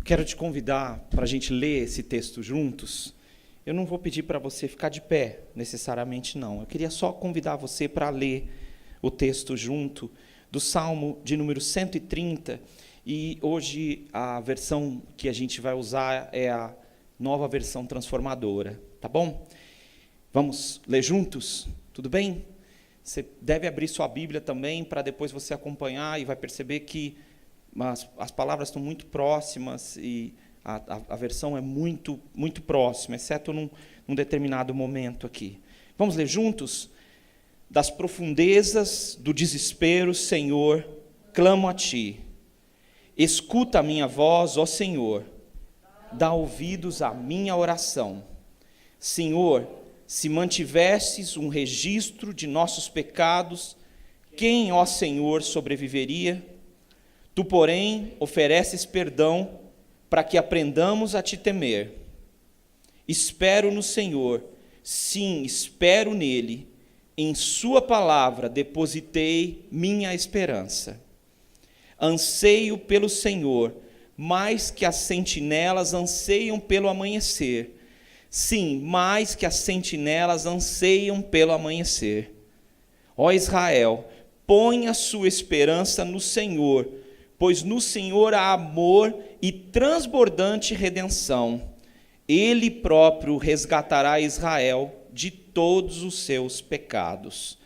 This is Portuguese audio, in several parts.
Quero te convidar para a gente ler esse texto juntos. Eu não vou pedir para você ficar de pé, necessariamente não. Eu queria só convidar você para ler o texto junto, do Salmo de número 130, e hoje a versão que a gente vai usar é a nova versão transformadora, tá bom? Vamos ler juntos? Tudo bem? Você deve abrir sua Bíblia também, para depois você acompanhar, e vai perceber que as palavras estão muito próximas, e a versão é muito, muito próxima, exceto num determinado momento aqui. Vamos ler juntos? Das profundezas do desespero, Senhor, clamo a Ti. Escuta a minha voz, ó Senhor, dá ouvidos à minha oração. Senhor, se mantivesses um registro de nossos pecados, quem, ó Senhor, sobreviveria? Tu, porém, ofereces perdão para que aprendamos a Te temer. Espero no Senhor, sim, espero nele. Em Sua palavra depositei minha esperança. Anseio pelo Senhor, mais que as sentinelas anseiam pelo amanhecer. Sim, mais que as sentinelas anseiam pelo amanhecer. Ó Israel, põe a sua esperança no Senhor, pois no Senhor há amor e transbordante redenção. Ele próprio resgatará Israel de todos os seus pecados.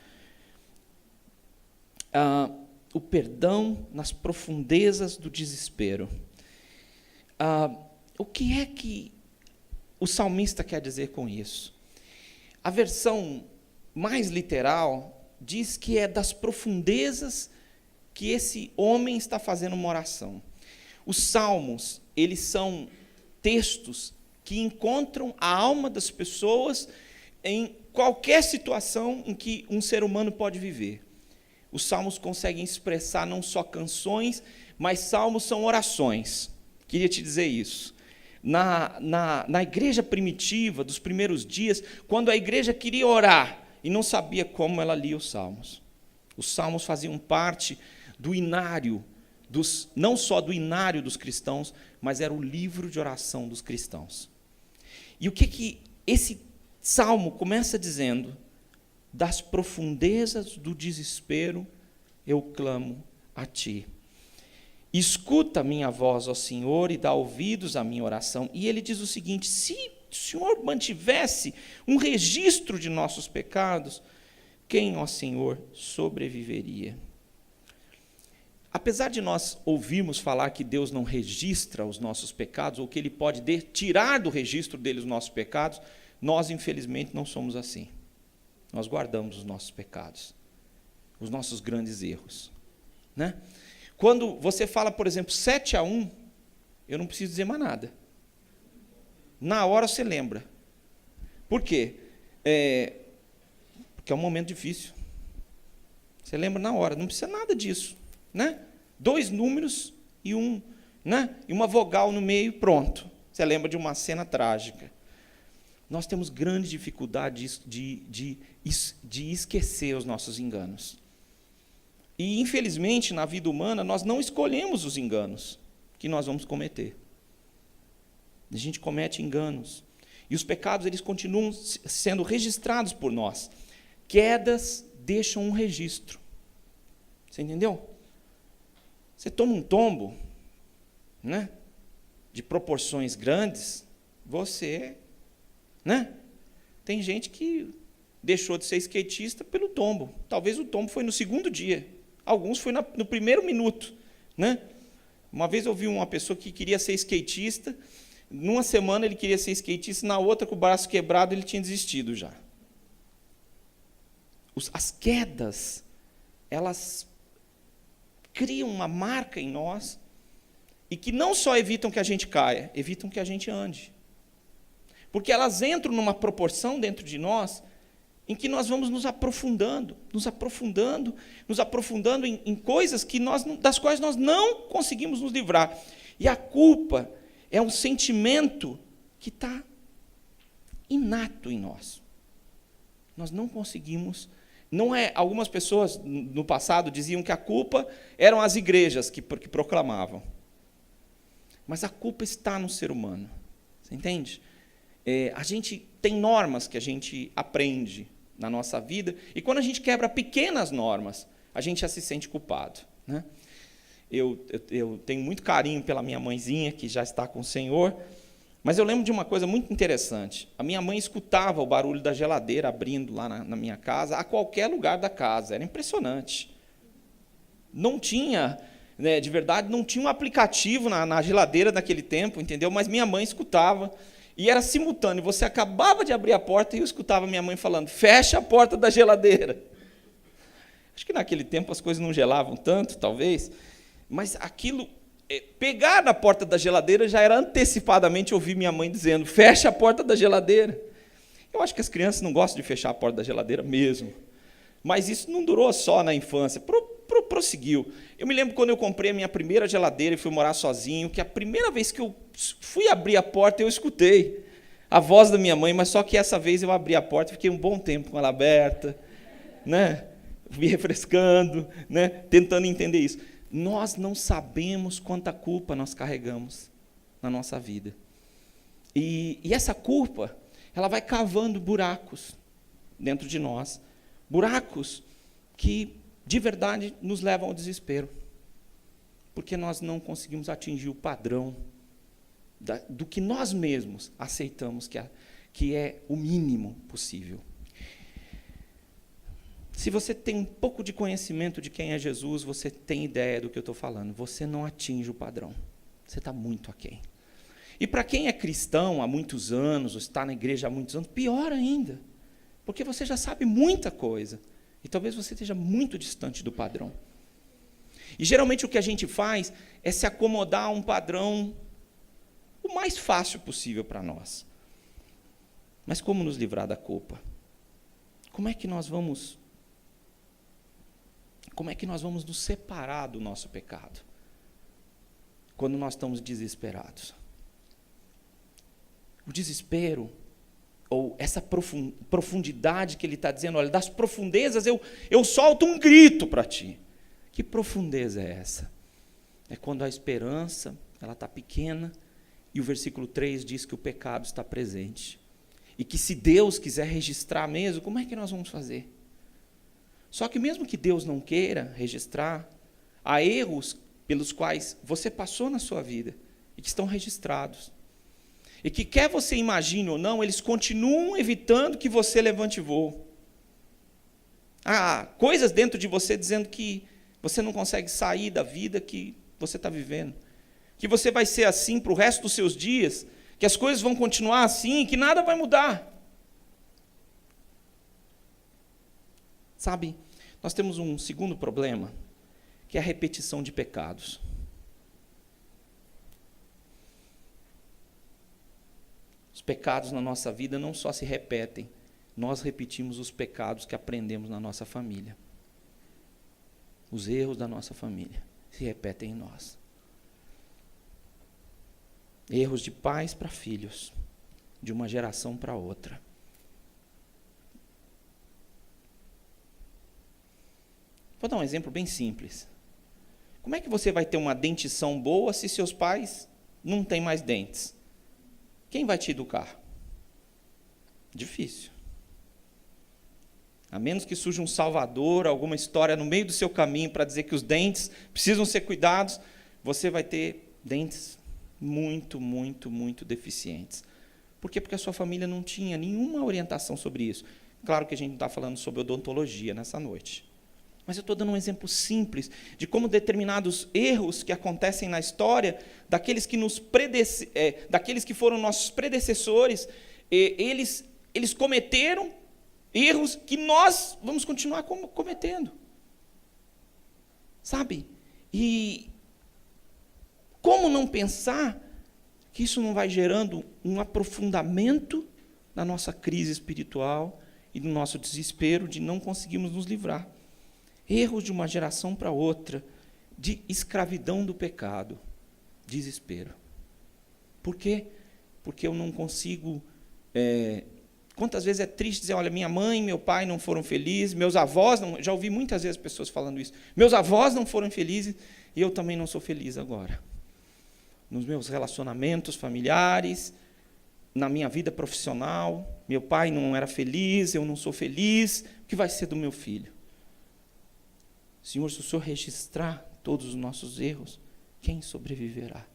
O perdão nas profundezas do desespero. O que é que o salmista quer dizer com isso? A versão mais literal diz que é das profundezas que esse homem está fazendo uma oração. Os salmos, eles são textos que encontram a alma das pessoas em qualquer situação em que um ser humano pode viver. Os salmos conseguem expressar não só canções, mas salmos são orações. Queria te dizer isso. Na igreja primitiva, dos primeiros dias, quando a igreja queria orar e não sabia como, ela lia os salmos. Os salmos faziam parte do inário, não só do inário dos cristãos, mas era o livro de oração dos cristãos. E o que esse salmo começa dizendo? Das profundezas do desespero eu clamo a Ti. Escuta a minha voz, ó Senhor, e dá ouvidos à minha oração. E ele diz o seguinte: se o Senhor mantivesse um registro de nossos pecados, quem, ó Senhor, sobreviveria? Apesar de nós ouvirmos falar que Deus não registra os nossos pecados, ou que Ele pode tirar do registro dele os nossos pecados, nós, infelizmente, não somos assim. Nós guardamos os nossos pecados, os nossos grandes erros, né? Quando você fala, por exemplo, 7-1, eu não preciso dizer mais nada. Na hora você lembra. Por quê? Porque é um momento difícil. Você lembra na hora, não precisa nada disso, né? 2 números e e uma vogal no meio, pronto. Você lembra de uma cena trágica. Nós temos grande dificuldade de esquecer os nossos enganos. E, infelizmente, na vida humana, nós não escolhemos os enganos que nós vamos cometer. A gente comete enganos. E os pecados, eles continuam sendo registrados por nós. Quedas deixam um registro. Você entendeu? Você toma um tombo, né, de proporções grandes, você... né? Tem gente que deixou de ser skatista pelo tombo. Talvez o tombo foi no segundo dia. Alguns foi no primeiro minuto, né? Uma vez eu vi uma pessoa que queria ser skatista, numa semana ele queria ser skatista, na outra, com o braço quebrado, ele tinha desistido já. As quedas, elas criam uma marca em nós, e que não só evitam que a gente caia, evitam que a gente ande. Porque elas entram numa proporção dentro de nós em que nós vamos nos aprofundando em coisas das quais nós não conseguimos nos livrar. E a culpa é um sentimento que está inato em nós. Nós não conseguimos... Algumas pessoas no passado diziam que a culpa eram as igrejas que proclamavam. mas a culpa está no ser humano. Você entende? A gente tem normas que a gente aprende na nossa vida, e quando a gente quebra pequenas normas, a gente já se sente culpado, né? Eu tenho muito carinho pela minha mãezinha, que já está com o Senhor, mas eu lembro de uma coisa muito interessante. A minha mãe escutava o barulho da geladeira abrindo lá na minha casa, a qualquer lugar da casa. Era impressionante. Não tinha, né, de verdade, não tinha um aplicativo na geladeira naquele tempo, entendeu? Mas minha mãe escutava, e era simultâneo. Você acabava de abrir a porta e eu escutava minha mãe falando, fecha a porta da geladeira. Acho que naquele tempo as coisas não gelavam tanto, talvez, mas aquilo, pegar na porta da geladeira já era antecipadamente ouvir minha mãe dizendo, fecha a porta da geladeira. Eu acho que as crianças não gostam de fechar a porta da geladeira mesmo. Mas isso não durou só na infância, prosseguiu. Eu me lembro quando eu comprei a minha primeira geladeira e fui morar sozinho, que a primeira vez que eu fui abrir a porta, eu escutei a voz da minha mãe, mas só que essa vez eu abri a porta e fiquei um bom tempo com ela aberta, né? Me refrescando, né? Tentando entender isso. Nós não sabemos quanta culpa nós carregamos na nossa vida. E essa culpa, ela vai cavando buracos dentro de nós. Buracos que, de verdade, nos levam ao desespero. Porque nós não conseguimos atingir o padrão do que nós mesmos aceitamos que é o mínimo possível. Se você tem um pouco de conhecimento de quem é Jesus, você tem ideia do que eu estou falando. Você não atinge o padrão. Você está muito aquém. E para quem é cristão há muitos anos, ou está na igreja há muitos anos, pior ainda. Porque você já sabe muita coisa. E talvez você esteja muito distante do padrão. E geralmente o que a gente faz é se acomodar a um padrão o mais fácil possível para nós. Mas como nos livrar da culpa? Como é que nós vamos nos separar do nosso pecado? Quando nós estamos desesperados. O desespero, ou essa profundidade que ele está dizendo, olha, das profundezas eu solto um grito para ti. Que profundeza é essa? É quando a esperança ela está pequena, e o versículo 3 diz que o pecado está presente. E que se Deus quiser registrar mesmo, como é que nós vamos fazer? Só que mesmo que Deus não queira registrar, há erros pelos quais você passou na sua vida e que estão registrados. E que quer você imagine ou não, eles continuam evitando que você levante voo. Há coisas dentro de você dizendo que você não consegue sair da vida que você está vivendo. Que você vai ser assim para o resto dos seus dias, que as coisas vão continuar assim, que nada vai mudar. Sabe, nós temos um segundo problema, que é a repetição de pecados. Os pecados na nossa vida não só se repetem, nós repetimos os pecados que aprendemos na nossa família. Os erros da nossa família se repetem em nós. Erros de pais para filhos, de uma geração para outra. Vou dar um exemplo bem simples. Como é que você vai ter uma dentição boa se seus pais não têm mais dentes? Quem vai te educar? Difícil. A menos que surja um salvador, alguma história no meio do seu caminho para dizer que os dentes precisam ser cuidados, você vai ter dentes muito, muito, muito deficientes. Por quê? Porque a sua família não tinha nenhuma orientação sobre isso. Claro que a gente não está falando sobre odontologia nessa noite. Mas eu estou dando um exemplo simples de como determinados erros que acontecem na história, daqueles que foram nossos predecessores, eles cometeram erros que nós vamos continuar cometendo. Sabe? E como não pensar que isso não vai gerando um aprofundamento da nossa crise espiritual e do nosso desespero de não conseguirmos nos livrar? Erros de uma geração para outra, de escravidão do pecado, desespero. Por quê? Porque eu não consigo... Quantas vezes é triste dizer, olha, minha mãe e meu pai não foram felizes, meus avós, já ouvi muitas vezes pessoas falando isso, meus avós não foram felizes e eu também não sou feliz agora. nos meus relacionamentos familiares, na minha vida profissional. Meu pai não era feliz, eu não sou feliz. O que vai ser do meu filho? Senhor, se o Senhor registrar todos os nossos erros, quem sobreviverá?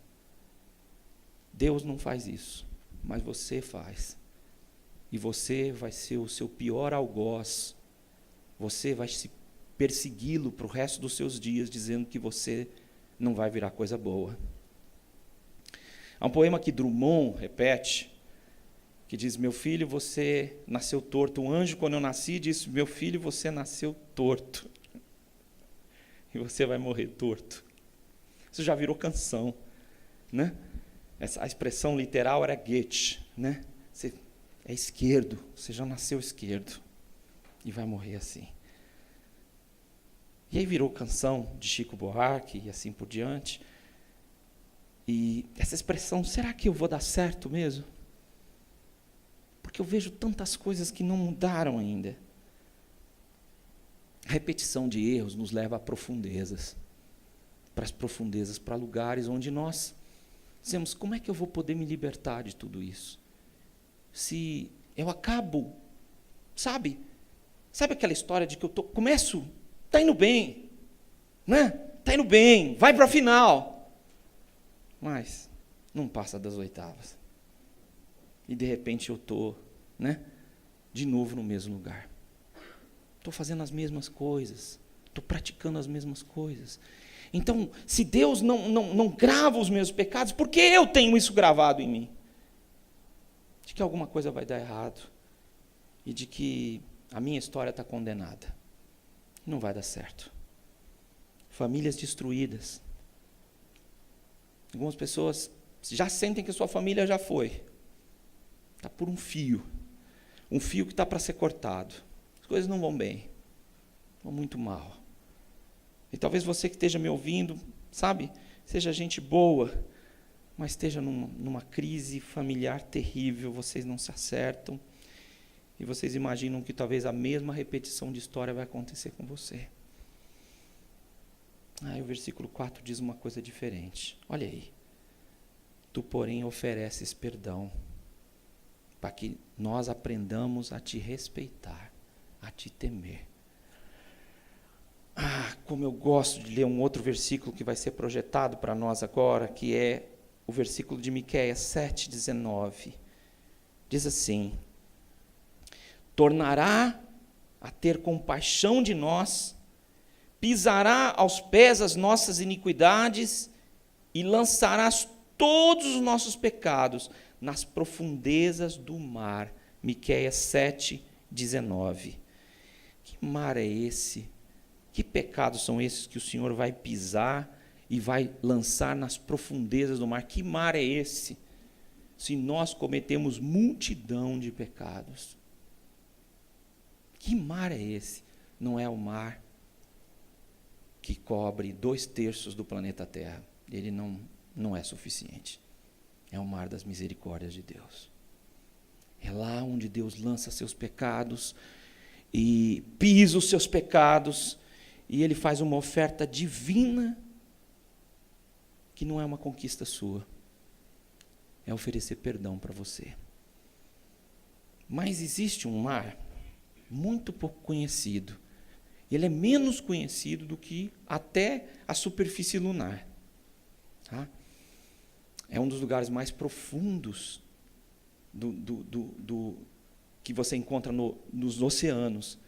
Deus não faz isso, mas você faz. E você vai ser o seu pior algoz. Você vai se persegui-lo para o resto dos seus dias, dizendo que você não vai virar coisa boa. Há um poema que Drummond repete, que diz: meu filho, você nasceu torto. Um anjo, quando eu nasci, disse: meu filho, você nasceu torto. E você vai morrer torto. Isso já virou canção, né? A expressão literal era Goethe, né? Você é esquerdo, você já nasceu esquerdo e vai morrer assim. E aí virou canção de Chico Buarque e assim por diante. E essa expressão, será que eu vou dar certo mesmo? Porque eu vejo tantas coisas que não mudaram ainda. A repetição de erros nos leva a profundezas, para lugares onde nós dizemos: como é que eu vou poder me libertar de tudo isso? Se eu acabo, sabe aquela história de que eu começo, está indo bem, né? Está indo bem, vai para a final, mas não passa das oitavas. E de repente eu estou, né, de novo no mesmo lugar. Estou fazendo as mesmas coisas, estou praticando as mesmas coisas. Então, se Deus não grava os meus pecados, por que eu tenho isso gravado em mim? De que alguma coisa vai dar errado e de que a minha história está condenada. Não vai dar certo. Famílias destruídas. Algumas pessoas já sentem que a sua família já foi. Está por um fio que está para ser cortado. As coisas não vão bem, vão muito mal. E talvez você que esteja me ouvindo, sabe, seja gente boa, mas esteja numa crise familiar terrível, vocês não se acertam, e vocês imaginam que talvez a mesma repetição de história vai acontecer com você. Aí o versículo 4 diz uma coisa diferente. Olha aí. Tu, porém, ofereces perdão, para que nós aprendamos a te respeitar, a te temer. Como eu gosto de ler um outro versículo que vai ser projetado para nós agora, que é o versículo de Miqueias 7:19. Diz assim: tornará a ter compaixão de nós, pisará aos pés as nossas iniquidades e lançarás todos os nossos pecados nas profundezas do mar. Miqueias 7:19. Que mar é esse? Que pecados são esses que o Senhor vai pisar e vai lançar nas profundezas do mar? Que mar é esse? Se nós cometemos multidão de pecados. Que mar é esse? Não é o mar que cobre 2/3 do planeta Terra. Ele não é suficiente. É o mar das misericórdias de Deus. É lá onde Deus lança seus pecados e pisa os seus pecados, e Ele faz uma oferta divina, que não é uma conquista sua, é oferecer perdão para você. Mas existe um mar muito pouco conhecido. Ele é menos conhecido do que até a superfície lunar. Tá? É um dos lugares mais profundos que você encontra nos oceanos.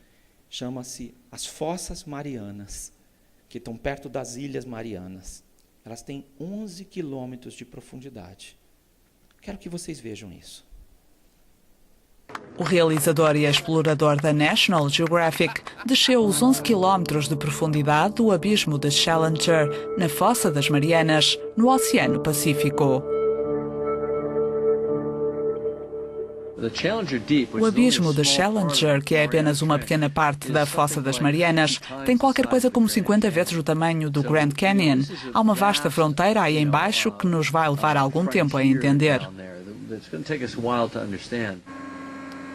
Chama-se as Fossas Marianas, que estão perto das Ilhas Marianas. Elas têm 11 quilômetros de profundidade. Quero que vocês vejam isso. O realizador e explorador da National Geographic desceu os 11 quilómetros de profundidade do abismo de Challenger, na Fossa das Marianas, no Oceano Pacífico. O abismo de Challenger, que é apenas uma pequena parte da Fossa das Marianas, tem qualquer coisa como 50 vezes o tamanho do Grand Canyon. Há uma vasta fronteira aí embaixo que nos vai levar algum tempo a entender.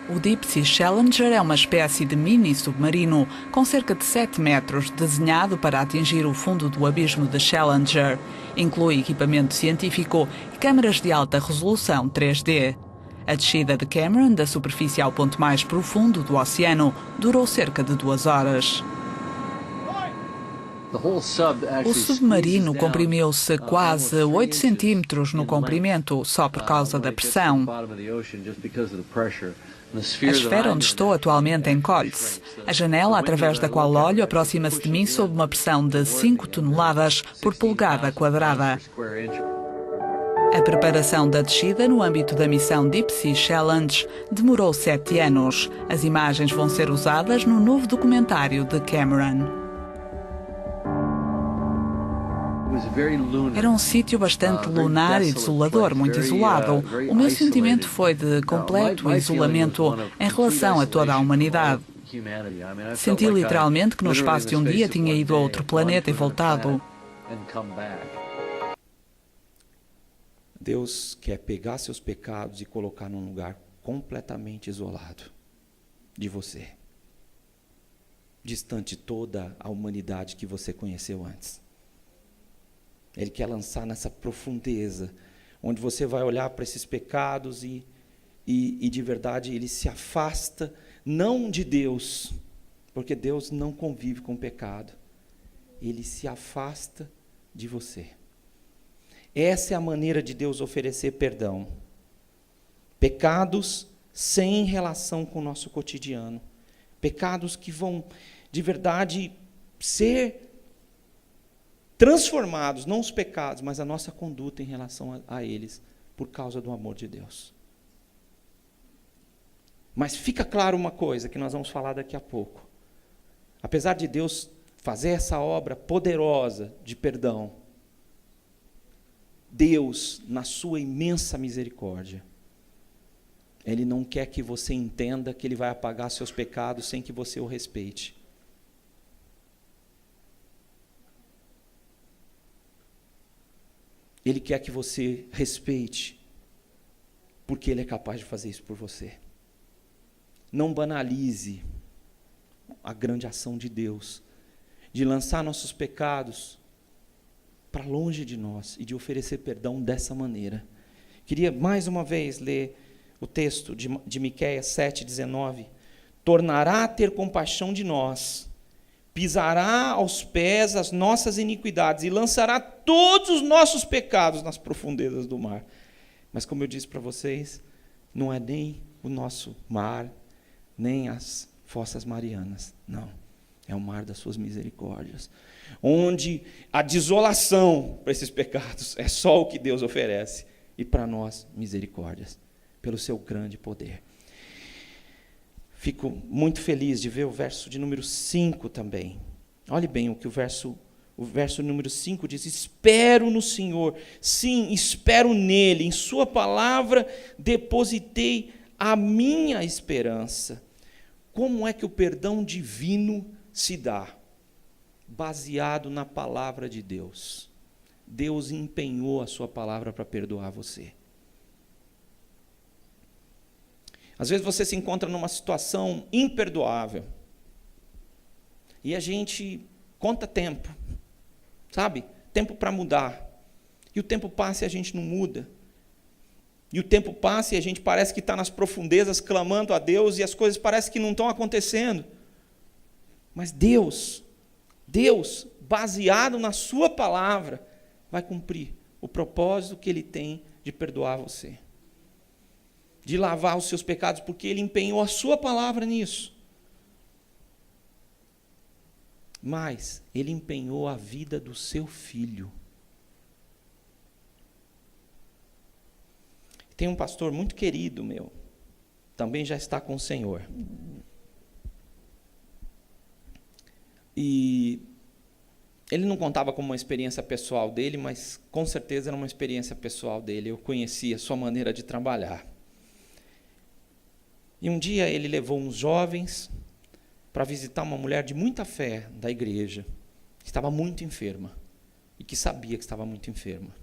O Deep Sea Challenger é uma espécie de mini-submarino com cerca de 7 metros, desenhado para atingir o fundo do abismo de Challenger. Inclui equipamento científico e câmaras de alta resolução 3D. A descida de Cameron da superfície ao ponto mais profundo do oceano durou cerca de 2 horas. O submarino comprimiu-se quase 8 centímetros no comprimento, só por causa da pressão. A esfera onde estou atualmente encolhe-se. A janela através da qual olho aproxima-se de mim sob uma pressão de 5 toneladas por polegada quadrada. A preparação da descida no âmbito da missão Deep Sea Challenge demorou 7 anos. As imagens vão ser usadas no novo documentário de Cameron. Era um sítio bastante lunar e desolador, muito isolado. O meu sentimento foi de completo isolamento em relação a toda a humanidade. Senti literalmente que no espaço de um dia tinha ido a outro planeta e voltado. Deus quer pegar seus pecados e colocar num lugar completamente isolado de você, distante de toda a humanidade que você conheceu antes. Ele quer lançar nessa profundeza, onde você vai olhar para esses pecados e de verdade ele se afasta, não de Deus, porque Deus não convive com o pecado. Ele se afasta de você. Essa é a maneira de Deus oferecer perdão. Pecados sem relação com o nosso cotidiano. Pecados que vão, de verdade, ser transformados, não os pecados, mas a nossa conduta em relação a eles, por causa do amor de Deus. Mas fica claro uma coisa, que nós vamos falar daqui a pouco. Apesar de Deus fazer essa obra poderosa de perdão, Deus, na sua imensa misericórdia, Ele não quer que você entenda que Ele vai apagar seus pecados sem que você o respeite. Ele quer que você respeite, porque Ele é capaz de fazer isso por você. Não banalize a grande ação de Deus, de lançar nossos pecados para longe de nós e de oferecer perdão dessa maneira. Queria mais uma vez ler o texto de Miqueias 7,19. Tornará a ter compaixão de nós, pisará aos pés as nossas iniquidades e lançará todos os nossos pecados nas profundezas do mar. Mas como eu disse para vocês, não é nem o nosso mar, nem as fossas marianas, não. É o mar das suas misericórdias, onde a desolação para esses pecados é só o que Deus oferece, e para nós, misericórdias, pelo seu grande poder. Fico muito feliz de ver o verso de número 5 também. Olhe bem o que o verso número 5 diz: espero no Senhor, sim, espero nele, em sua palavra depositei a minha esperança. Como é que o perdão divino se dá? Baseado na palavra de Deus. Deus empenhou a sua palavra para perdoar você. Às vezes você se encontra numa situação imperdoável e a gente conta tempo, sabe? Tempo para mudar. E o tempo passa e a gente não muda. E o tempo passa e a gente parece que está nas profundezas clamando a Deus e as coisas parecem que não estão acontecendo. Mas Deus, baseado na sua palavra, vai cumprir o propósito que Ele tem de perdoar você, de lavar os seus pecados, porque Ele empenhou a sua palavra nisso. Mas Ele empenhou a vida do seu filho. Tem um pastor muito querido meu, também já está com o Senhor. E ele não contava como uma experiência pessoal dele, mas com certeza era uma experiência pessoal dele. Eu conhecia a sua maneira de trabalhar. E um dia ele levou uns jovens para visitar uma mulher de muita fé da igreja, que estava muito enferma, e que sabia que estava muito enferma.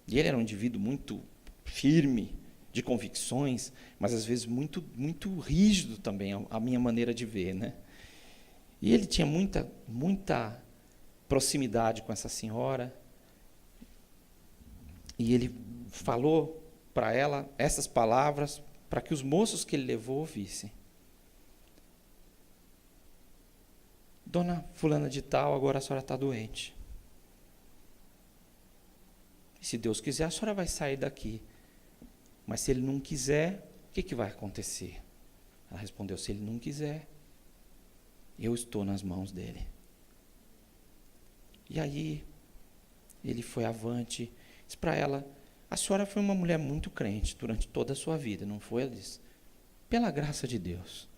E ele era um indivíduo muito firme, de convicções, mas às vezes muito, muito rígido também, a minha maneira de ver, né? E ele tinha muita proximidade com essa senhora, e ele falou para ela essas palavras para que os moços que ele levou ouvissem. Dona fulana de tal, agora a senhora está doente. E se Deus quiser, a senhora vai sair daqui. Mas se ele não quiser, o que vai acontecer? Ela respondeu, se ele não quiser, eu estou nas mãos dele. E aí, ele foi avante, disse para ela, a senhora foi uma mulher muito crente durante toda a sua vida, não foi? Ela disse, pela graça de Deus.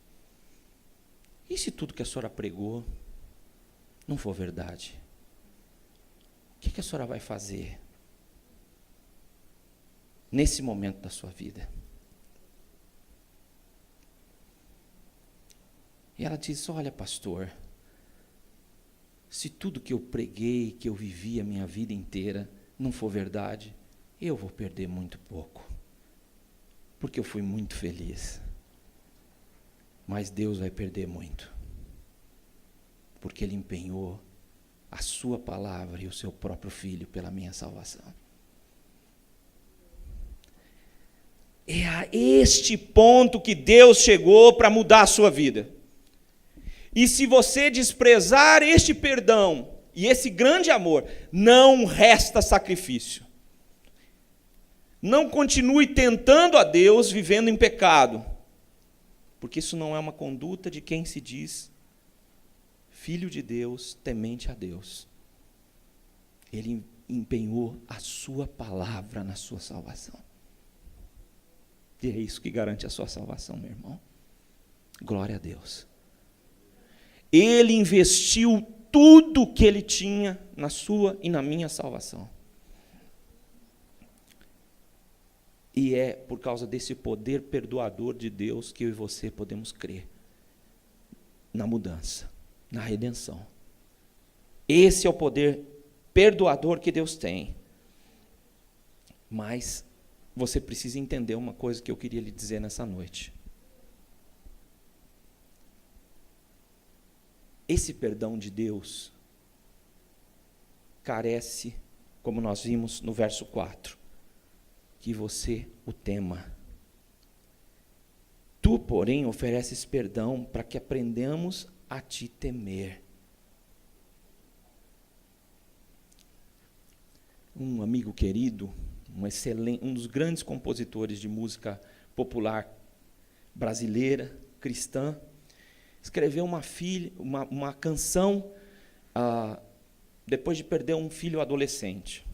E se tudo que a senhora pregou não for verdade? O que a senhora vai fazer nesse momento da sua vida? E ela disse, olha, pastor, se tudo que eu preguei, que eu vivi a minha vida inteira, não for verdade, eu vou perder muito pouco, porque eu fui muito feliz. Mas Deus vai perder muito, porque Ele empenhou a sua palavra e o seu próprio Filho pela minha salvação. É a este ponto que Deus chegou para mudar a sua vida. E se você desprezar este perdão e esse grande amor, não resta sacrifício. Não continue tentando a Deus vivendo em pecado, porque isso não é uma conduta de quem se diz filho de Deus, temente a Deus. Ele empenhou a sua palavra na sua salvação. E é isso que garante a sua salvação, meu irmão. Glória a Deus. Ele investiu tudo o que ele tinha na sua e na minha salvação. E é por causa desse poder perdoador de Deus que eu e você podemos crer na mudança, na redenção. Esse é o poder perdoador que Deus tem. Mas você precisa entender uma coisa que eu queria lhe dizer nessa noite. Esse perdão de Deus carece, como nós vimos no verso 4, que você o tema. Tu, porém, ofereces perdão para que aprendamos a te temer. Um amigo querido, um dos grandes compositores de música popular brasileira, cristã, escreveu uma canção depois de perder um filho adolescente.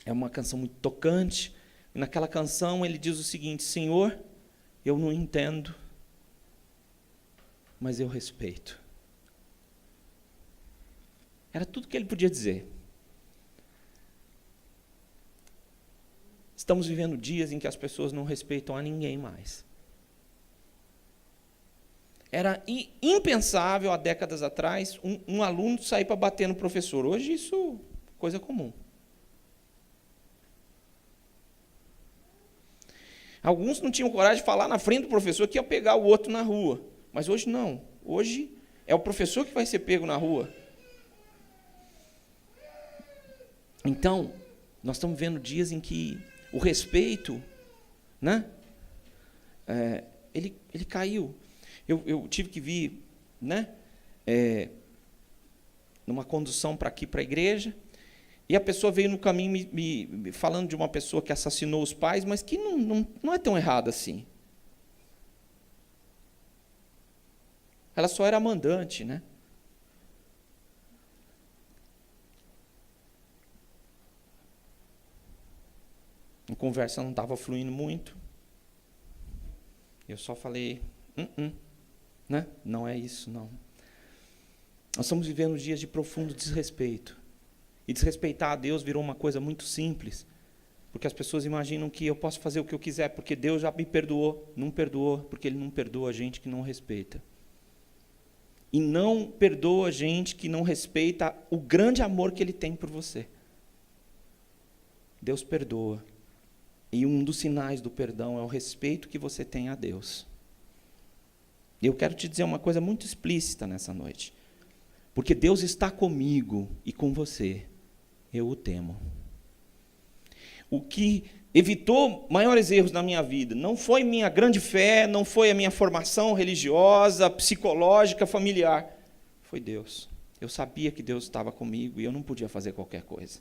É uma canção muito tocante. E naquela canção ele diz o seguinte: Senhor, eu não entendo, mas eu respeito. Era tudo que ele podia dizer. Estamos vivendo dias em que as pessoas não respeitam a ninguém mais. Era impensável, há décadas atrás, um aluno sair para bater no professor. Hoje isso é coisa comum. Alguns não tinham coragem de falar na frente do professor que ia pegar o outro na rua. Mas hoje não. Hoje é o professor que vai ser pego na rua. Então, nós estamos vendo dias em que o respeito, né, ele caiu. Eu tive que vir, né, numa condução para aqui, para a igreja, e a pessoa veio no caminho me falando de uma pessoa que assassinou os pais, mas que não é tão errado assim. Ela só era mandante, né? A conversa não estava fluindo muito. Eu só falei, né? Não é isso, não. Nós estamos vivendo dias de profundo desrespeito. E desrespeitar a Deus virou uma coisa muito simples, porque as pessoas imaginam que eu posso fazer o que eu quiser, porque Deus já me perdoou. Não perdoou, porque Ele não perdoa a gente que não respeita. E não perdoa a gente que não respeita o grande amor que Ele tem por você. Deus perdoa. E um dos sinais do perdão é o respeito que você tem a Deus. E eu quero te dizer uma coisa muito explícita nessa noite. Porque Deus está comigo e com você. Eu o temo. O que evitou maiores erros na minha vida não foi minha grande fé, não foi a minha formação religiosa, psicológica, familiar. Foi Deus. Eu sabia que Deus estava comigo e eu não podia fazer qualquer coisa.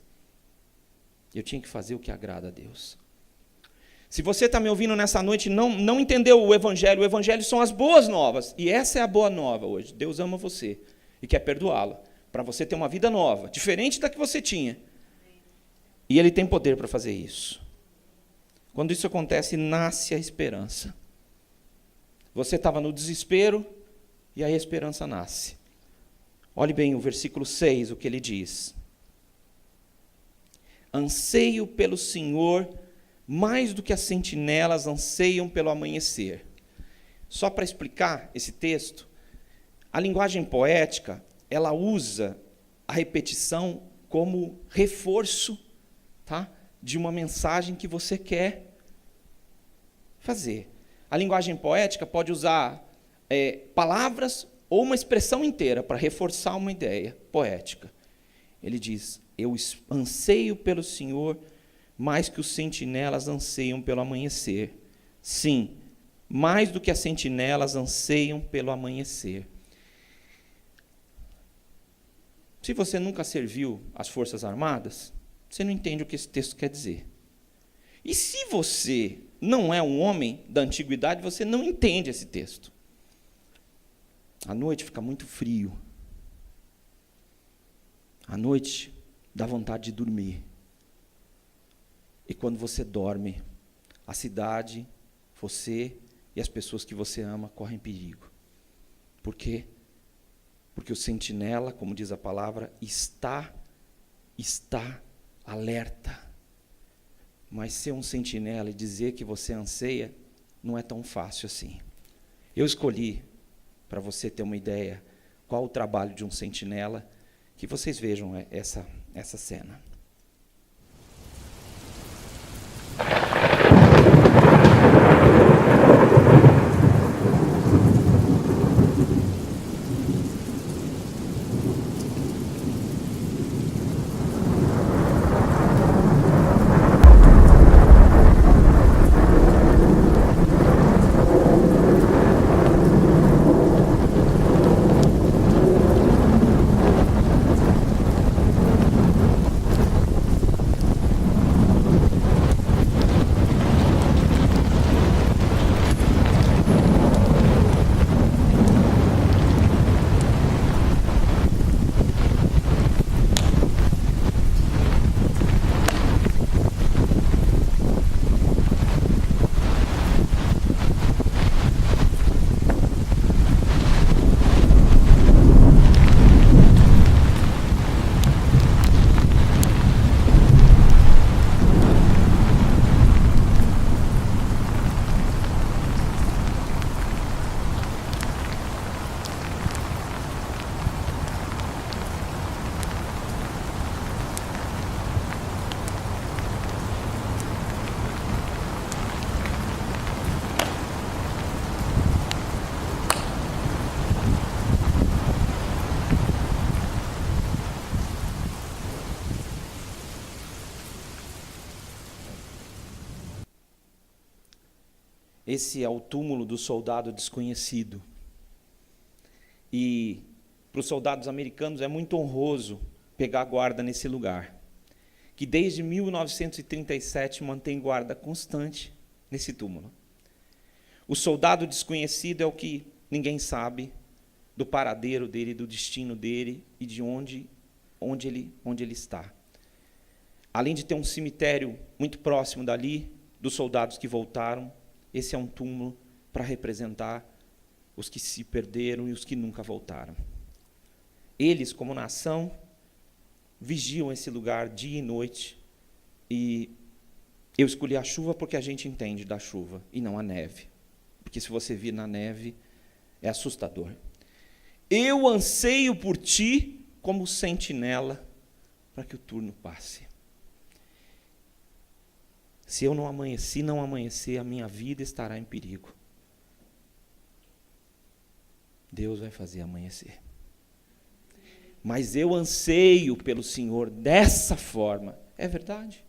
Eu tinha que fazer o que agrada a Deus. Se você está me ouvindo nessa noite e não entendeu o Evangelho são as boas novas. E essa é a boa nova hoje. Deus ama você e quer perdoá-lo, para você ter uma vida nova, diferente da que você tinha. E Ele tem poder para fazer isso. Quando isso acontece, nasce a esperança. Você estava no desespero e aí a esperança nasce. Olhe bem o versículo 6, o que ele diz. Anseio pelo Senhor mais do que as sentinelas anseiam pelo amanhecer. Só para explicar esse texto, a linguagem poética, ela usa a repetição como reforço, tá, de uma mensagem que você quer fazer. A linguagem poética pode usar palavras ou uma expressão inteira para reforçar uma ideia poética. Ele diz, eu anseio pelo Senhor mais que os sentinelas anseiam pelo amanhecer. Sim, mais do que as sentinelas anseiam pelo amanhecer. Se você nunca serviu as Forças Armadas, você não entende o que esse texto quer dizer. E se você não é um homem da antiguidade, você não entende esse texto. À noite fica muito frio. À noite dá vontade de dormir. E quando você dorme, a cidade, você e as pessoas que você ama correm perigo. Por quê? Porque o sentinela, como diz a palavra, está alerta. Mas ser um sentinela e dizer que você anseia, não é tão fácil assim. Eu escolhi, para você ter uma ideia, qual o trabalho de um sentinela, que vocês vejam essa cena. Esse é o túmulo do soldado desconhecido. E para os soldados americanos é muito honroso pegar guarda nesse lugar, que desde 1937 mantém guarda constante nesse túmulo. O soldado desconhecido é o que ninguém sabe do paradeiro dele, do destino dele e de onde ele está. Além de ter um cemitério muito próximo dali, dos soldados que voltaram, esse é um túmulo para representar os que se perderam e os que nunca voltaram. Eles, como nação, vigiam esse lugar dia e noite. E eu escolhi a chuva porque a gente entende da chuva e não a neve. Porque se você vir na neve, é assustador. Eu anseio por ti como sentinela para que o turno passe. Se não amanhecer, a minha vida estará em perigo. Deus vai fazer amanhecer. Mas eu anseio pelo Senhor dessa forma. É verdade.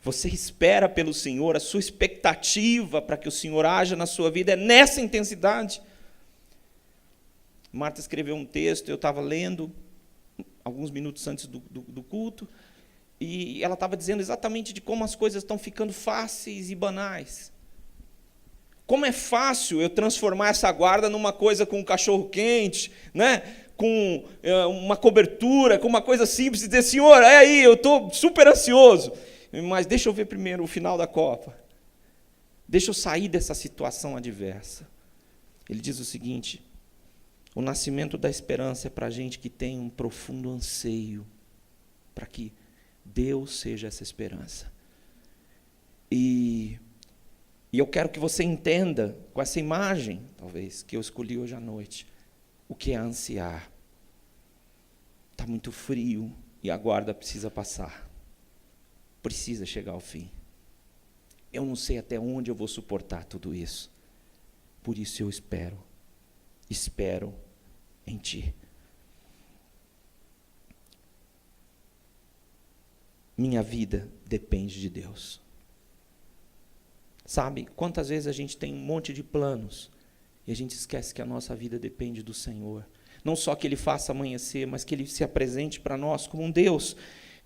Você espera pelo Senhor, a sua expectativa para que o Senhor haja na sua vida é nessa intensidade. Marta escreveu um texto, eu estava lendo alguns minutos antes do culto, e ela estava dizendo exatamente de como as coisas estão ficando fáceis e banais. Como é fácil eu transformar essa guarda numa coisa com um cachorro quente, né? Com uma cobertura, com uma coisa simples, e dizer, Senhor, é aí, eu estou super ansioso, mas deixa eu ver primeiro o final da Copa. Deixa eu sair dessa situação adversa. Ele diz o seguinte: o nascimento da esperança é para a gente que tem um profundo anseio para que Deus seja essa esperança. E eu quero que você entenda, com essa imagem, talvez, que eu escolhi hoje à noite, o que é ansiar. Está muito frio e a guarda precisa passar. Precisa chegar ao fim. Eu não sei até onde eu vou suportar tudo isso. Por isso eu espero em Ti. Minha vida depende de Deus. Sabe, quantas vezes a gente tem um monte de planos e a gente esquece que a nossa vida depende do Senhor. Não só que Ele faça amanhecer, mas que Ele se apresente para nós como um Deus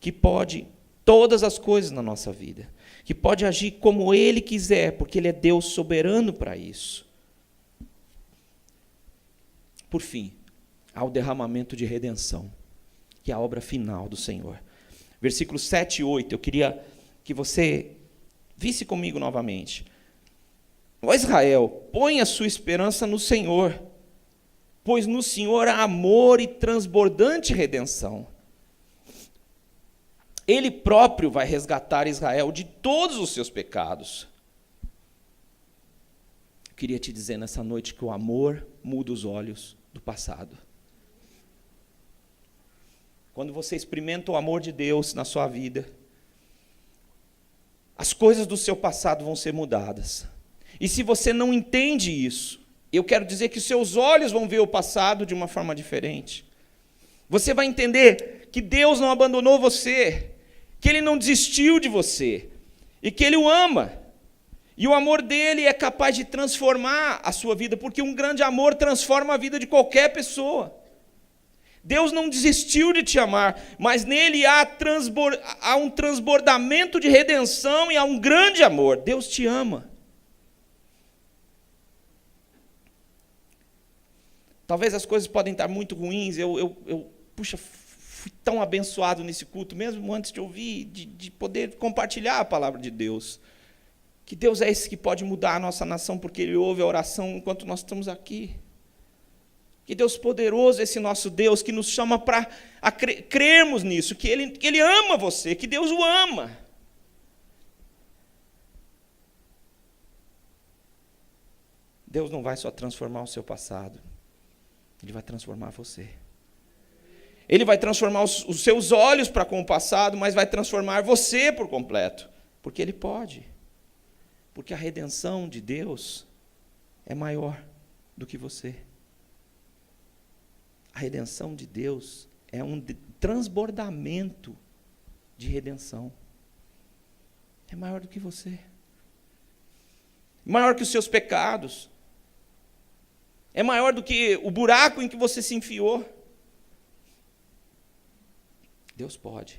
que pode todas as coisas na nossa vida, que pode agir como Ele quiser, porque Ele é Deus soberano para isso. Por fim, há o derramamento de redenção, que é a obra final do Senhor. Versículos 7 e 8, eu queria que você visse comigo novamente. Ó Israel, põe a sua esperança no Senhor, pois no Senhor há amor e transbordante redenção. Ele próprio vai resgatar Israel de todos os seus pecados. Eu queria te dizer nessa noite que o amor muda os olhos do passado. Quando você experimenta o amor de Deus na sua vida, as coisas do seu passado vão ser mudadas. E se você não entende isso, eu quero dizer que seus olhos vão ver o passado de uma forma diferente. Você vai entender que Deus não abandonou você, que Ele não desistiu de você, e que Ele o ama. E o amor dele é capaz de transformar a sua vida, porque um grande amor transforma a vida de qualquer pessoa. Deus não desistiu de te amar, mas nele há um transbordamento de redenção e há um grande amor. Deus te ama. Talvez as coisas podem estar muito ruins, puxa, fui tão abençoado nesse culto, mesmo antes de ouvir, de poder compartilhar a palavra de Deus. Que Deus é esse que pode mudar a nossa nação, porque Ele ouve a oração enquanto nós estamos aqui. Que Deus poderoso é esse nosso Deus, que nos chama para crermos nisso, que Ele ama você, que Deus o ama. Deus não vai só transformar o seu passado, Ele vai transformar você. Ele vai transformar os seus olhos para com o passado, mas vai transformar você por completo, porque Ele pode. Porque a redenção de Deus é maior do que você. A redenção de Deus é um transbordamento de redenção. É maior do que você. Maior que os seus pecados. É maior do que o buraco em que você se enfiou. Deus pode.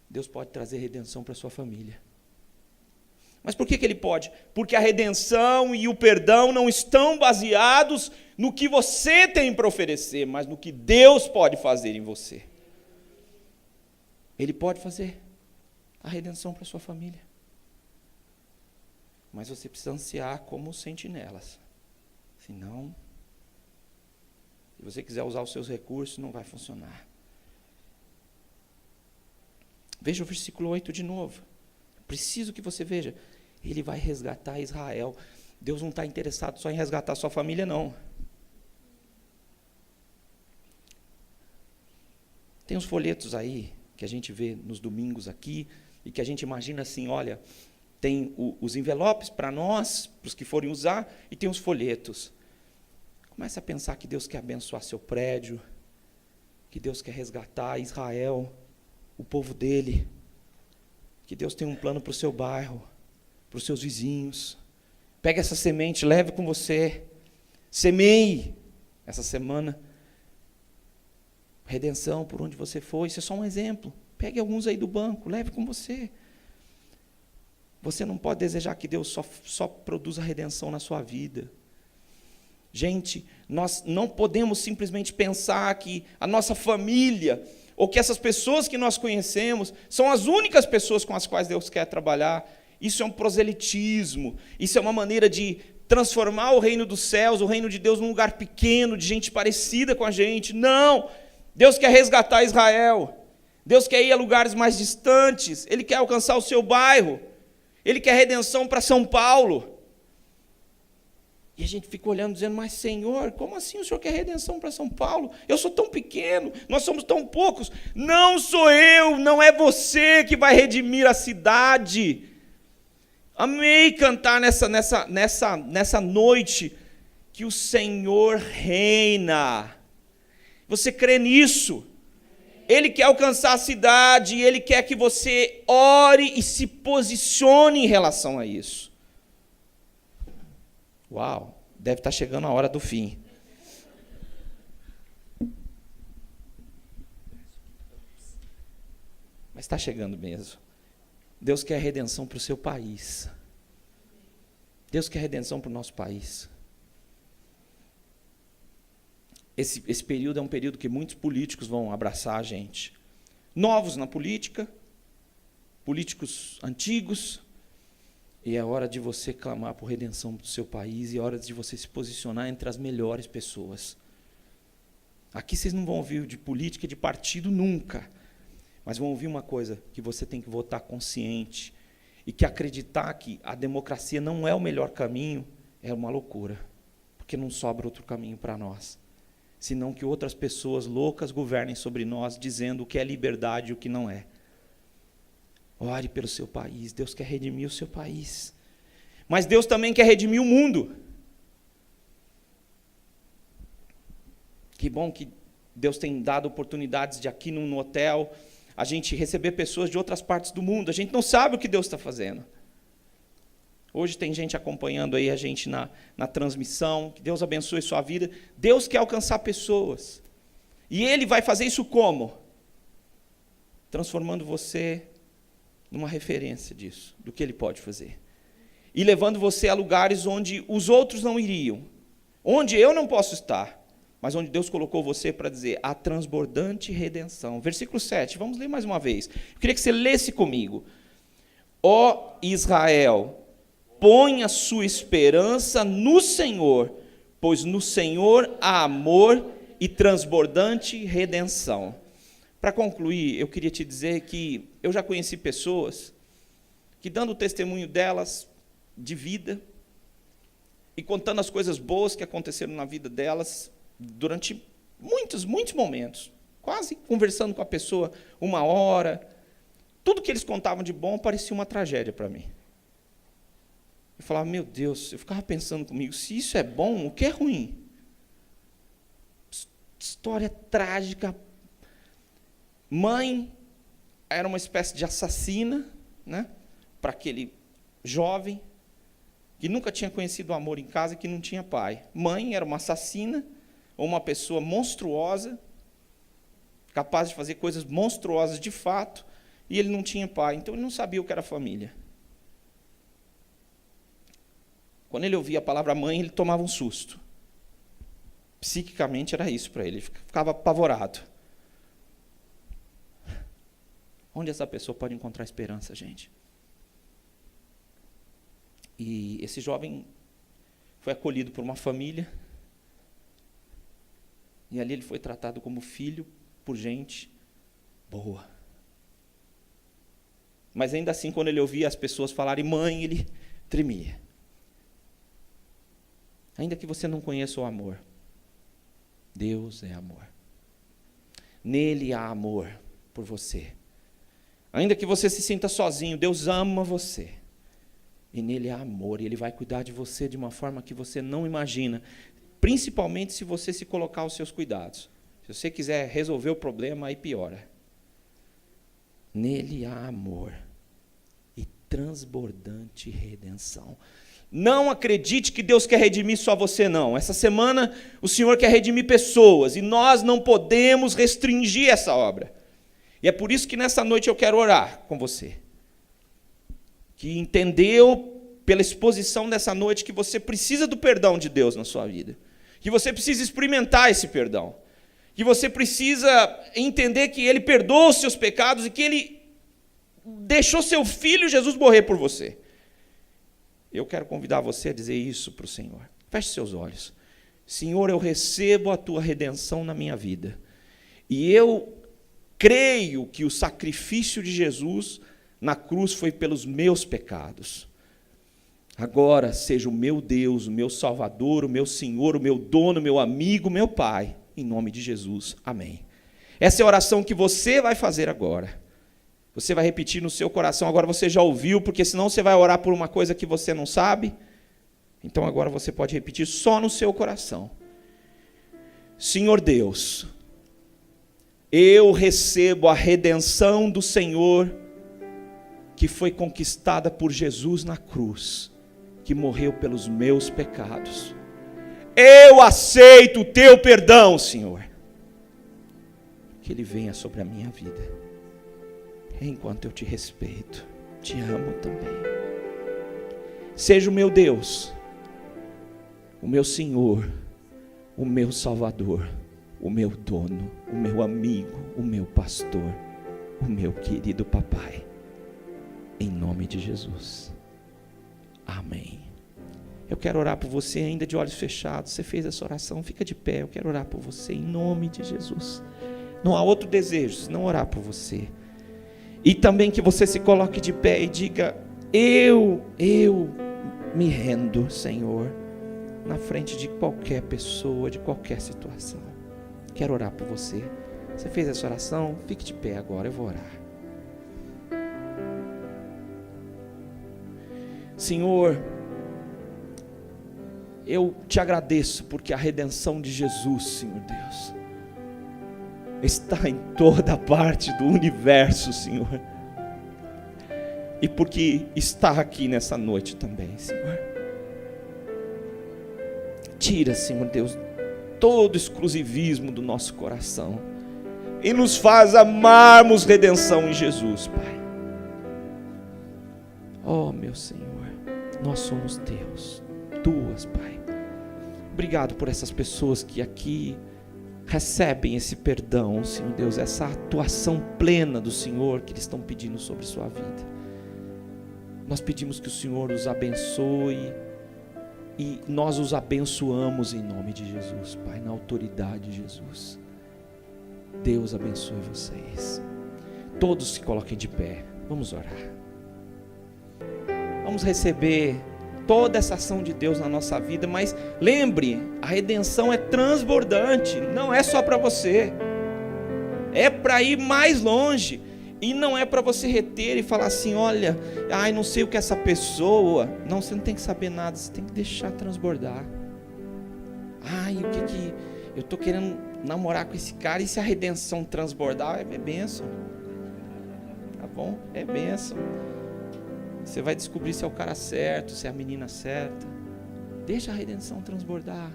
Deus pode trazer redenção para a sua família. Mas por que Ele pode? Porque a redenção e o perdão não estão baseados no que você tem para oferecer, mas no que Deus pode fazer em você. Ele pode fazer a redenção para a sua família. Mas você precisa ansiar como sentinelas. Senão, se você quiser usar os seus recursos, não vai funcionar. Veja o versículo 8 de novo. Preciso que você veja. Ele vai resgatar Israel. Deus não está interessado só em resgatar a sua família, não. Tem os folhetos aí, que a gente vê nos domingos aqui, e que a gente imagina assim, olha, tem os envelopes para nós, para os que forem usar, e tem os folhetos. Comece a pensar que Deus quer abençoar seu prédio, que Deus quer resgatar Israel, o povo dele, que Deus tem um plano para o seu bairro, para os seus vizinhos. Pegue essa semente, leve com você, semeie essa semana. Redenção por onde você for, isso é só um exemplo. Pegue alguns aí do banco, leve com você. Você não pode desejar que Deus só produza redenção na sua vida. Gente, nós não podemos simplesmente pensar que a nossa família, ou que essas pessoas que nós conhecemos, são as únicas pessoas com as quais Deus quer trabalhar. Isso é um proselitismo, isso é uma maneira de transformar o reino dos céus, o reino de Deus, num lugar pequeno, de gente parecida com a gente. Não! Deus quer resgatar Israel, Deus quer ir a lugares mais distantes, Ele quer alcançar o seu bairro, Ele quer redenção para São Paulo. E a gente fica olhando, dizendo, mas Senhor, como assim o Senhor quer redenção para São Paulo? Eu sou tão pequeno, nós somos tão poucos. Não sou eu, não é você que vai redimir a cidade. Amei cantar nessa noite que o Senhor reina. Você crê nisso? Ele quer alcançar a cidade, Ele quer que você ore e se posicione em relação a isso. Uau, deve estar chegando a hora do fim. Mas está chegando mesmo. Deus quer redenção para o seu país. Deus quer redenção para o nosso país. Esse período é um período que muitos políticos vão abraçar a gente. Novos na política, políticos antigos. E é hora de você clamar por redenção do seu país, e é hora de você se posicionar entre as melhores pessoas. Aqui vocês não vão ouvir de política e de partido nunca, mas vão ouvir uma coisa, que você tem que votar consciente, e que acreditar que a democracia não é o melhor caminho, é uma loucura, porque não sobra outro caminho para nós, senão que outras pessoas loucas governem sobre nós, dizendo o que é liberdade e o que não é. Ore pelo seu país, Deus quer redimir o seu país. Mas Deus também quer redimir o mundo. Que bom que Deus tem dado oportunidades de aqui no hotel, a gente receber pessoas de outras partes do mundo. A gente não sabe o que Deus está fazendo. Hoje tem gente acompanhando aí a gente na transmissão. Que Deus abençoe sua vida. Deus quer alcançar pessoas. E Ele vai fazer isso como? Transformando você numa referência disso, do que Ele pode fazer. E levando você a lugares onde os outros não iriam, onde eu não posso estar, mas onde Deus colocou você para dizer a transbordante redenção. Versículo 7, vamos ler mais uma vez. Eu queria que você lesse comigo. Ó Israel, põe a sua esperança no Senhor, pois no Senhor há amor e transbordante redenção. Para concluir, eu queria te dizer que eu já conheci pessoas que, dando o testemunho delas de vida e contando as coisas boas que aconteceram na vida delas durante muitos momentos, quase conversando com a pessoa 1 hora, tudo que eles contavam de bom parecia uma tragédia para mim. Eu falava, meu Deus, eu ficava pensando comigo, se isso é bom, o que é ruim? História trágica. Mãe era uma espécie de assassina, né, para aquele jovem que nunca tinha conhecido o amor em casa e que não tinha pai. Mãe era uma assassina, ou uma pessoa monstruosa, capaz de fazer coisas monstruosas de fato, e ele não tinha pai, então ele não sabia o que era família. Quando ele ouvia a palavra mãe, ele tomava um susto. Psiquicamente era isso para ele, ele ficava apavorado. Onde essa pessoa pode encontrar esperança, gente? E esse jovem foi acolhido por uma família, e ali ele foi tratado como filho por gente boa. Mas ainda assim, quando ele ouvia as pessoas falarem mãe, ele tremia. Ainda que você não conheça o amor, Deus é amor. Nele há amor por você. Ainda que você se sinta sozinho, Deus ama você. E nele há amor, e Ele vai cuidar de você de uma forma que você não imagina. Principalmente se você se colocar aos seus cuidados. Se você quiser resolver o problema, aí piora. Nele há amor e transbordante redenção. Não acredite que Deus quer redimir só você, não. Essa semana o Senhor quer redimir pessoas, e nós não podemos restringir essa obra. E é por isso que nessa noite eu quero orar com você. Que entendeu pela exposição dessa noite que você precisa do perdão de Deus na sua vida. Que você precisa experimentar esse perdão. Que você precisa entender que Ele perdoa os seus pecados e que Ele deixou seu Filho Jesus morrer por você. Eu quero convidar você a dizer isso para o Senhor. Feche seus olhos. Senhor, eu recebo a Tua redenção na minha vida. E eu creio que o sacrifício de Jesus na cruz foi pelos meus pecados. Agora seja o meu Deus, o meu Salvador, o meu Senhor, o meu dono, o meu amigo, o meu Pai. Em nome de Jesus. Amém. Essa é a oração que você vai fazer agora. Você vai repetir no seu coração. Agora você já ouviu, porque senão você vai orar por uma coisa que você não sabe. Então agora você pode repetir só no seu coração. Senhor Deus, eu recebo a redenção do Senhor que foi conquistada por Jesus na cruz, que morreu pelos meus pecados. Eu aceito o Teu perdão, Senhor. Que Ele venha sobre a minha vida. Enquanto eu Te respeito, Te amo também. Seja o meu Deus, o meu Senhor, o meu Salvador, o meu dono, o meu amigo, o meu pastor, o meu querido papai. Em nome de Jesus. Amém. Eu quero orar por você ainda de olhos fechados. Você fez essa oração, fica de pé. Eu quero orar por você em nome de Jesus. Não há outro desejo senão orar por você. E também que você se coloque de pé e diga: eu me rendo, Senhor, na frente de qualquer pessoa, de qualquer situação. Quero orar por você. Você fez essa oração? Fique de pé agora, eu vou orar. Senhor, eu Te agradeço porque a redenção de Jesus, Senhor Deus, está em toda parte do universo, Senhor. E porque está aqui nessa noite também, Senhor. Tira, Senhor Deus, todo exclusivismo do nosso coração e nos faz amarmos redenção em Jesus, Pai. Oh, meu Senhor, nós somos Teus, Tuas, Pai. Obrigado por essas pessoas que aqui recebem esse perdão, Senhor Deus, essa atuação plena do Senhor que eles estão pedindo sobre sua vida. Nós pedimos que o Senhor os abençoe e nós os abençoamos em nome de Jesus, Pai, na autoridade de Jesus. Deus abençoe vocês. Todos se coloquem de pé. Vamos orar. Vamos receber toda essa ação de Deus na nossa vida, mas lembre, a redenção é transbordante, não é só para você, é para ir mais longe, e não é para você reter e falar assim: olha, não sei o que essa pessoa, não, você não tem que saber nada, você tem que deixar transbordar. O que eu estou querendo namorar com esse cara, e se a redenção transbordar, é bênção, tá bom? É bênção. Você vai descobrir se é o cara certo, se é a menina certa. Deixa a redenção transbordar.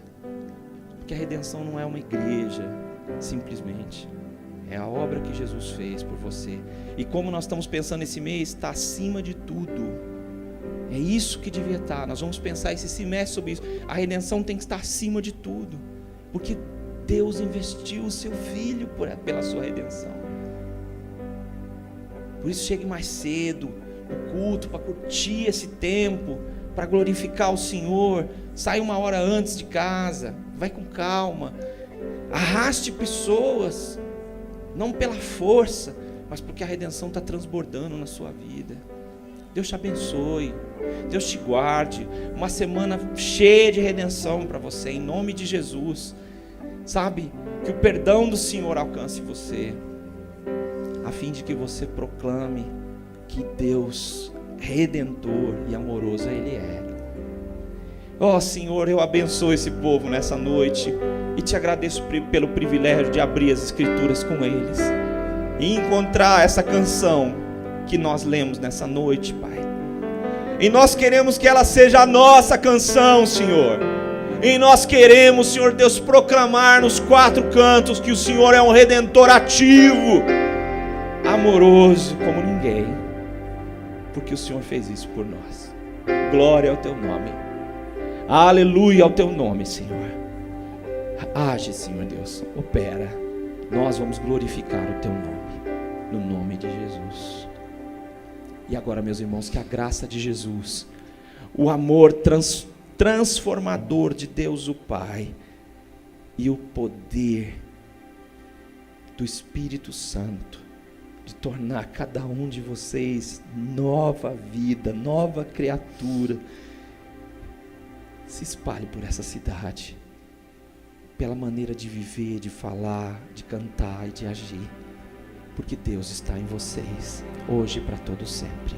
Porque a redenção não é uma igreja, simplesmente. É a obra que Jesus fez por você. E como nós estamos pensando esse mês, está acima de tudo. É isso que devia estar. Nós vamos pensar esse semestre sobre isso. A redenção tem que estar acima de tudo. Porque Deus investiu o seu Filho pela sua redenção. Por isso chegue mais cedo o culto, para curtir esse tempo, para glorificar o Senhor. Sai uma hora antes de casa, vai com calma, arraste pessoas, não pela força, mas porque a redenção está transbordando na sua vida. Deus te abençoe, Deus te guarde, uma semana cheia de redenção para você, em nome de Jesus. Sabe, que o perdão do Senhor alcance você, a fim de que você proclame que Deus redentor e amoroso Ele é. Ó Senhor, eu abençoo esse povo nessa noite e te agradeço pelo privilégio de abrir as Escrituras com eles e encontrar essa canção que nós lemos nessa noite, Pai. E nós queremos que ela seja a nossa canção, Senhor. E nós queremos, Senhor Deus, proclamar nos quatro cantos que o Senhor é um redentor ativo, amoroso como ninguém, porque o Senhor fez isso por nós. Glória ao teu nome, aleluia ao teu nome, Senhor. Age, Senhor Deus, opera. Nós vamos glorificar o teu nome, no nome de Jesus. E agora, meus irmãos, que a graça de Jesus, o amor transformador de Deus o Pai e o poder do Espírito Santo de tornar cada um de vocês nova vida, nova criatura, se espalhe por essa cidade, pela maneira de viver, de falar, de cantar e de agir, porque Deus está em vocês, hoje e para todo sempre.